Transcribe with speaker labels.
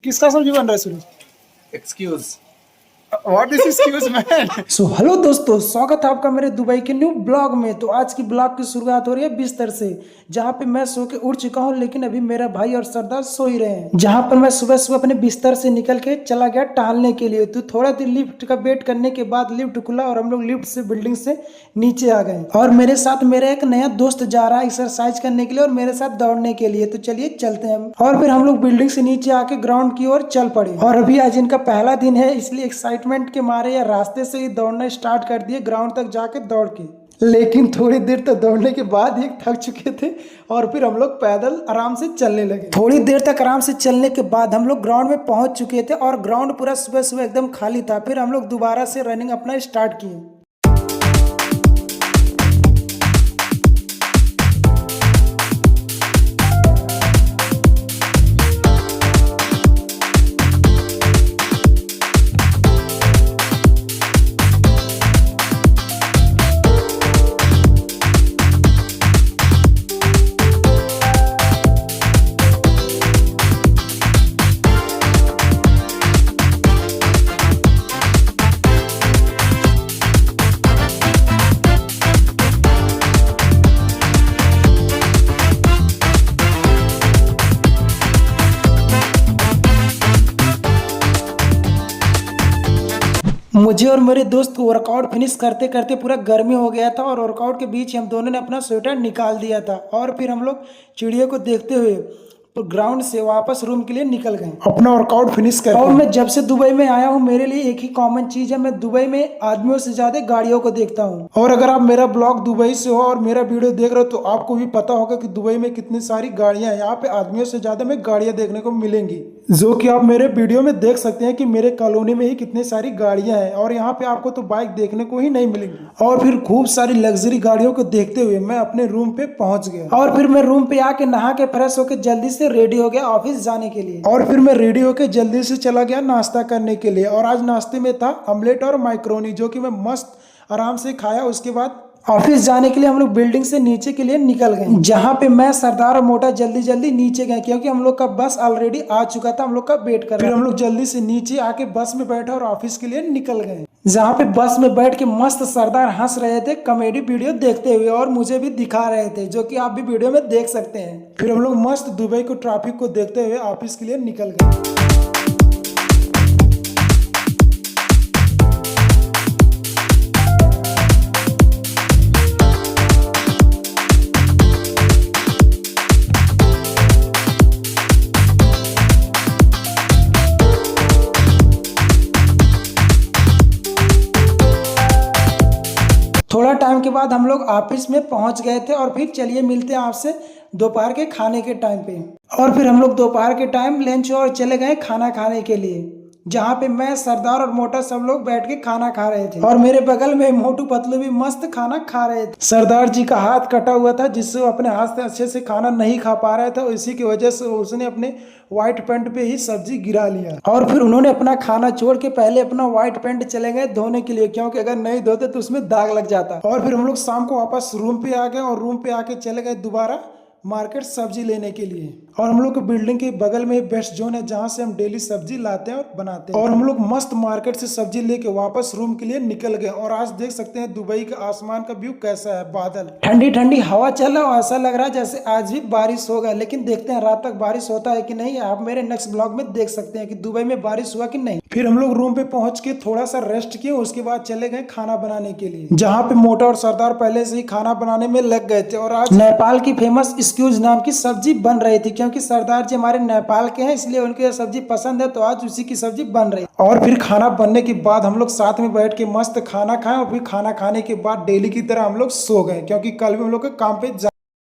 Speaker 1: किसका सब्जी बन रहा है Suraj?
Speaker 2: Excuse
Speaker 1: what is excuse man?
Speaker 3: So hello दोस्तों, स्वागत है आपका मेरे दुबई के न्यू ब्लॉग में। तो आज की ब्लॉग की शुरुआत हो रही है बिस्तर से, जहाँ पे मैं सो के उठ चुका हूँ, लेकिन अभी मेरा भाई और सरदार सो ही रहे हैं। जहाँ पर मैं सुबह सुबह अपने बिस्तर से निकल के चला गया टहलने के लिए। तो थोड़ा देर लिफ्ट का वेट करने के बाद लिफ्ट खुला और हम लोग लिफ्ट से बिल्डिंग से नीचे आ गए। और मेरे साथ मेरा एक नया दोस्त जा रहा है एक्सरसाइज करने के लिए और मेरे साथ दौड़ने के लिए। तो चलिए चलते हैं। और फिर हम लोग बिल्डिंग से नीचे आके ग्राउंड की ओर चल पड़े। और अभी आज इनका पहला दिन है, इसलिए एक्साइटमेंट के मारे या रास्ते से ही दौड़ना स्टार्ट कर दिए ग्राउंड तक जाके दौड़ के। लेकिन थोड़ी देर तक दौड़ने के बाद ही थक चुके थे और फिर हम लोग पैदल आराम से चलने लगे। थोड़ी देर तक आराम से चलने के बाद हम लोग ग्राउंड में पहुंच चुके थे और ग्राउंड पूरा सुबह सुबह एकदम खाली था। फिर हम लोग दोबारा से रनिंग अपना स्टार्ट किए। मुझे और मेरे दोस्त को वर्कआउट फिनिश करते करते पूरा गर्मी हो गया था और वर्कआउट के बीच हम दोनों ने अपना स्वेटर निकाल दिया था। और फिर हम लोग चिड़िया को देखते हुए तो ग्राउंड से वापस रूम के लिए निकल गए अपना वर्कआउट फिनिश कर। और मैं जब से दुबई में आया हूँ, मेरे लिए एक ही कॉमन चीज है, मैं दुबई में आदमियों से ज्यादा गाड़ियों को देखता हूँ। और अगर आप मेरा ब्लॉग दुबई से हो और मेरा वीडियो देख रहे हो तो आपको भी पता होगा कि दुबई में कितनी सारी गाड़ियां हैं। यहाँ पे आदमियों से ज्यादा में गाड़ियां देखने को मिलेंगी, जो कि आप मेरे वीडियो में देख सकते हैं कि मेरे कॉलोनी में ही कितनी सारी गाड़ियां हैं। और यहाँ पे आपको तो बाइक देखने को ही नहीं मिलेंगी। और फिर खूब सारी लग्जरी गाड़ियों को देखते हुए मैं अपने रूम पे पहुंच गया। और फिर मैं रूम पे आके नहा के फ्रेश होकर जल्दी से रेडी हो गया ऑफिस जाने के लिए। और फिर मैं रेडी होकर जल्दी से चला गया नाश्ता करने के लिए। और आज नाश्ते में था ऑमलेट और माइक्रोनी, जो कि मैं मस्त आराम से खाया। उसके बाद ऑफिस जाने के लिए हम लोग बिल्डिंग से नीचे के लिए निकल गए, जहाँ पे मैं, सरदार और मोटा जल्दी जल्दी नीचे गए, क्योंकि हम लोग का बस ऑलरेडी आ चुका था, हम लोग का वेट कर रहा। फिर हम लोग जल्दी से नीचे आके बस में बैठे और ऑफिस के लिए निकल गए, जहाँ पे बस में बैठ के मस्त सरदार हंस रहे थे कॉमेडी वीडियो देखते हुए और मुझे भी दिखा रहे थे, जो कि आप भी वीडियो में देख सकते हैं। फिर हम लोग मस्त दुबई को ट्रैफिक को देखते हुए ऑफिस के लिए निकल गए। थोड़ा टाइम के बाद हम लोग ऑफिस में पहुंच गए थे। और फिर चलिए मिलते हैं आपसे दोपहर के खाने के टाइम पे। और फिर हम लोग दोपहर के टाइम लंच और चले गए खाना खाने के लिए, जहाँ पे मैं, सरदार और मोटा सब लोग बैठ के खाना खा रहे थे। और मेरे बगल में मोटू पतलू भी मस्त खाना खा रहे थे। सरदार जी का हाथ कटा हुआ था, जिससे वो अपने हाथ से अच्छे से खाना नहीं खा पा रहे थे। इसी की वजह से उसने अपने व्हाइट पैंट पे ही सब्जी गिरा लिया। और फिर उन्होंने अपना खाना छोड़ के पहले अपना व्हाइट पैंट चले गए धोने के लिए, क्योंकि अगर नहीं धोते तो उसमें दाग लग जाता। और फिर हम लोग शाम को वापस रूम पे आ गए और रूम पे आके चले गए दोबारा मार्केट सब्जी लेने के लिए। और हम लोग के बिल्डिंग के बगल में बेस्ट जोन है, जहाँ से हम डेली सब्जी लाते हैं और बनाते हैं। और हम लोग मस्त मार्केट से सब्जी लेके वापस रूम के लिए निकल गए। और आज देख सकते हैं दुबई का आसमान का व्यू कैसा है, बादल, ठंडी ठंडी हवा चल रहा है। ऐसा लग रहा है जैसे आज भी बारिश होगा, लेकिन देखते हैं रात तक बारिश होता है कि नहीं। आप मेरे नेक्स्ट ब्लॉग में देख सकते हैं कि दुबई में बारिश हुआ कि नहीं। फिर हम लोग रूम पे पहुंच के थोड़ा सा रेस्ट किए, उसके बाद चले गए खाना बनाने के लिए, जहाँ पे मोटा और सरदार पहले से ही खाना बनाने में लग गए थे। और आज नेपाल की फेमस एक्सक्यूज नाम की सब्जी बन रही थी, क्योंकि सरदार जी हमारे नेपाल के हैं, इसलिए उनको यह सब्जी पसंद है, तो आज उसी की सब्जी बन रही है। और फिर खाना बनने के बाद हम लोग साथ में बैठ के मस्त खाना खाएं। और फिर खाना खाने के बाद डेली की तरह हम लोग सो गए, क्योंकि कल भी हम लोग के काम पे